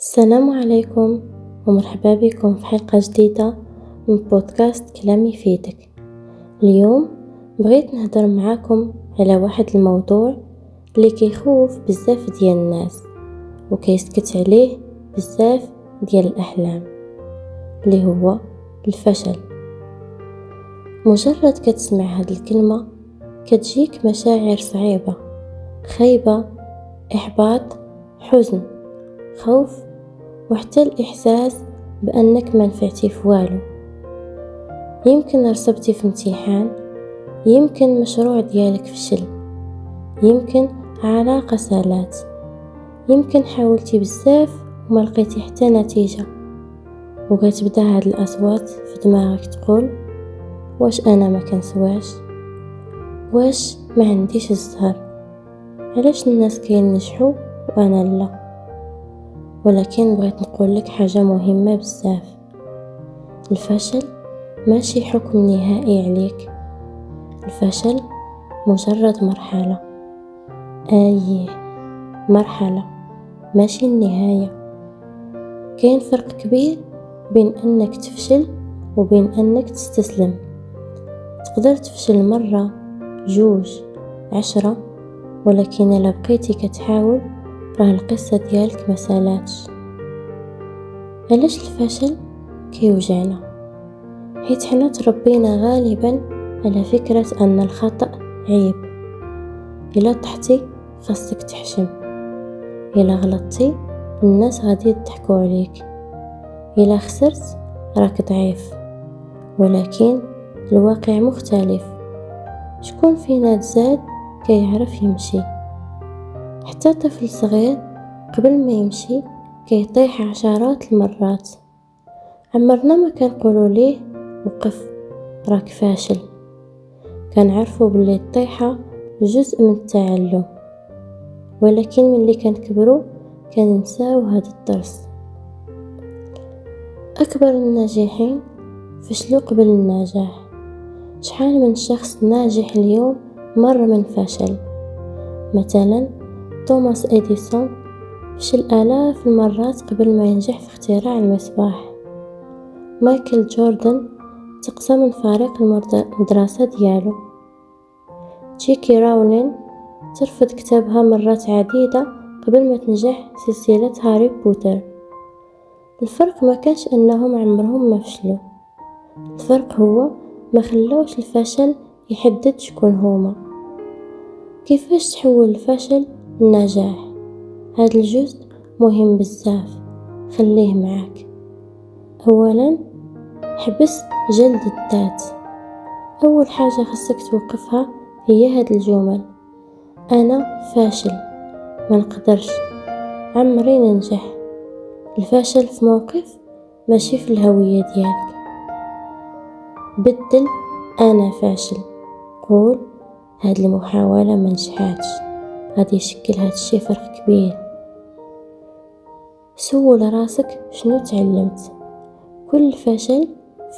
السلام عليكم ومرحبا بكم في حلقة جديدة من بودكاست كلام يفيدك. اليوم بغيت نهضر معاكم على واحد الموضوع اللي كيخوف بزاف ديال الناس وكيسكت عليه بزاف ديال الأحلام، اللي هو الفشل. مجرد كتسمع هاد الكلمة كتجيك مشاعر صعيبة، خيبة، إحباط، حزن، خوف، وحتى الإحساس بأنك ما نفعتي في والو. يمكن رسبتي في امتحان، يمكن مشروع ديالك فشل، يمكن علاقة سالات، يمكن حاولتي بزاف وما لقيتي حتى نتيجة، وكتبدا هاد الأصوات في دماغك تقول: واش أنا ما كنسواش؟ واش ما عنديش الزهر؟ علاش الناس كينجحوا وأنا لا؟ ولكن بغيت نقولك حاجة مهمة بزاف. الفشل ماشي حكم نهائي عليك، الفشل مجرد مرحلة، مرحلة ماشي النهاية. كاين فرق كبير بين أنك تفشل وبين أنك تستسلم. تقدر تفشل مرة، 2، 10، ولكن إلا بقيتي كتحاول راه القصة ديالك مسالاتش. علاش الفشل كيوجعنا؟ حيت حنا تربينا غالبا على فكرة أن الخطأ عيب. إلا طحتي خاصك تحشم، إلا غلطتي الناس غادي يضحكوا عليك، إلا خسرت راك ضعيف. ولكن الواقع مختلف. شكون فينا تزاد كيعرف يمشي؟ حتى طفل صغير قبل ما يمشي كيطيح عشرات المرات. عمرنا ما كنقولوا ليه وقف راك فاشل، كنعرفوا باللي الطيحة جزء من التعلم. ولكن ملي كنكبروا كننساو هذا الدرس. أكبر الناجحين فشلوا قبل النجاح. شحال من شخص ناجح اليوم مر من فشل؟ مثلا توماس إديسون فشل آلاف المرات قبل ما ينجح في اختراع المصباح. مايكل جوردن تقصى من فريق المدرسة ديالو. جيكي راولين ترفض كتابها مرات عديدة قبل ما تنجح سلسلة هاري بوتر. الفرق ما كانش أنهم عمرهم ما فشلوا، الفرق هو ما خلوش الفشل يحدد شكون هما. كيفاش تحول الفشل للنجاح؟ هذا الجزء مهم بزاف، خليه معاك. أولا، حبس جلد الذات. أول حاجة خصك توقفها هي هاد الجمل: أنا فاشل، ما نقدرش، عمري ننجح. الفشل في موقف ماشي في الهوية ديالك. بدل أنا فاشل، قول هاد المحاولة ما نجحاتش، غادي يشكل هاد الشي فرق كبير. سول راسك شنو تعلمت؟ كل فشل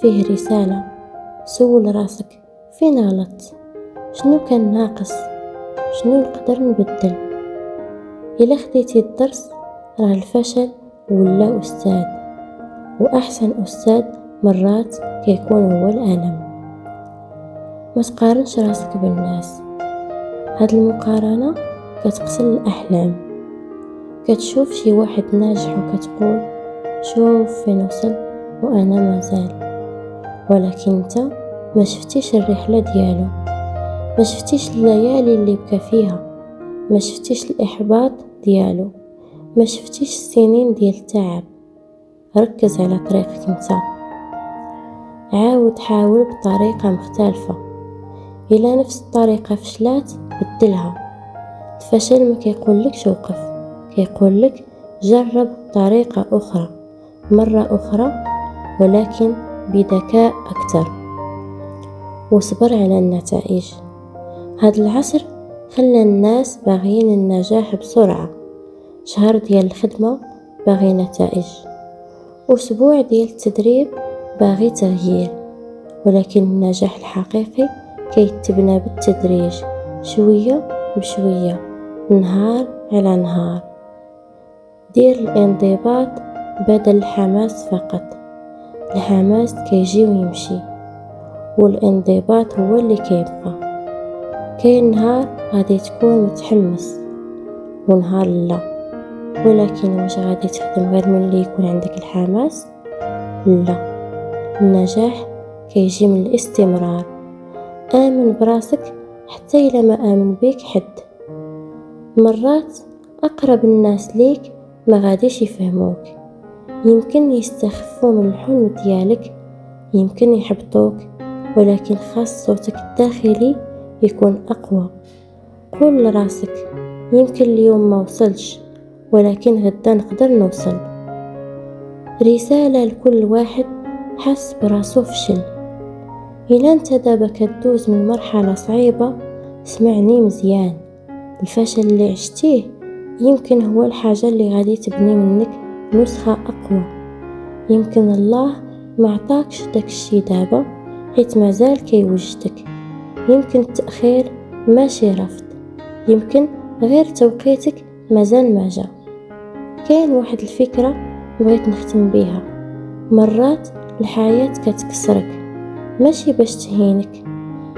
فيه رسالة. سول راسك فين غلطت، شنو كان ناقص، شنو نقدر نبدل. إلا خديتي الدرس راه الفشل ولا أستاذ، وأحسن أستاذ مرات كيكون هو الألم. ما تقارنش راسك بالناس، هاد المقارنة كتقتل الأحلام. كتشوف شي واحد ناجح وكتقول شوف فين وصل وأنا مازال، ولكن انت ما شفتيش الرحلة ديالو، ما شفتيش الليالي اللي بكى فيها، ما شفتيش الإحباط ديالو، ما شفتيش السنين ديال التعب. ركز على طريقك انت، عاود حاول بطريقة مختلفة. إلا نفس الطريقة فشلات بدلها. الفشل ما كيقولكش وقف، كيقولك جرب طريقة أخرى، مرة أخرى، ولكن بذكاء أكثر، وصبر على النتائج. هذا العصر خلى الناس باغيين النجاح بسرعة. شهر ديال الخدمة باغي نتائج، أسبوع ديال التدريب باغي تغيير. ولكن النجاح الحقيقي كيتبنى بالتدريج، شوية بشوية، نهار على نهار. دير الانضباط بدل الحماس فقط. الحماس كيجي ويمشي، والانضباط هو اللي كيبقى. كاين نهار غادي تكون متحمس ونهار لا، ولكن واش غادي تخدم غير ملي يكون عندك الحماس؟ لا، النجاح كيجي من الاستمرار. آمن براسك حتى إلا ما آمن بيك حد. مرات أقرب الناس ليك ما غاديش يفهموك، يمكن يستخفوا من الحلم ديالك، يمكن يحبطوك، ولكن خاص صوتك الداخلي يكون أقوى. قول لراسك يمكن اليوم ما وصلش، ولكن غدا نقدر نوصل. رسالة لكل واحد حس براسو فشل: إلا انت دابا كدوز من مرحلة صعيبة، اسمعني مزيان. الفشل اللي عشتيه يمكن هو الحاجة اللي غادي تبني منك نسخة أقوى. يمكن الله ما عطاكش داك الشي دابا حيت مازال كيوجدك. يمكن التأخير ماشي رفض، يمكن غير توقيتك مازال ما جا. كاين واحد الفكرة بغيت نختم بيها: مرات الحياة كتكسرك ماشي باش تهينك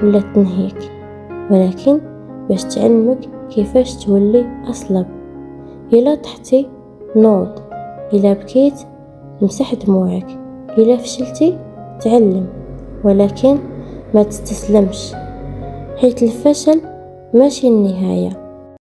ولا تنهيك، ولكن باش تعلمك كيفاش تولي أصلب. إلا طحتي نوض، إلا بكيت مسح دموعك، إلا فشلتي تعلم، ولكن ما تستسلمش، حيت الفشل ماشي النهاية،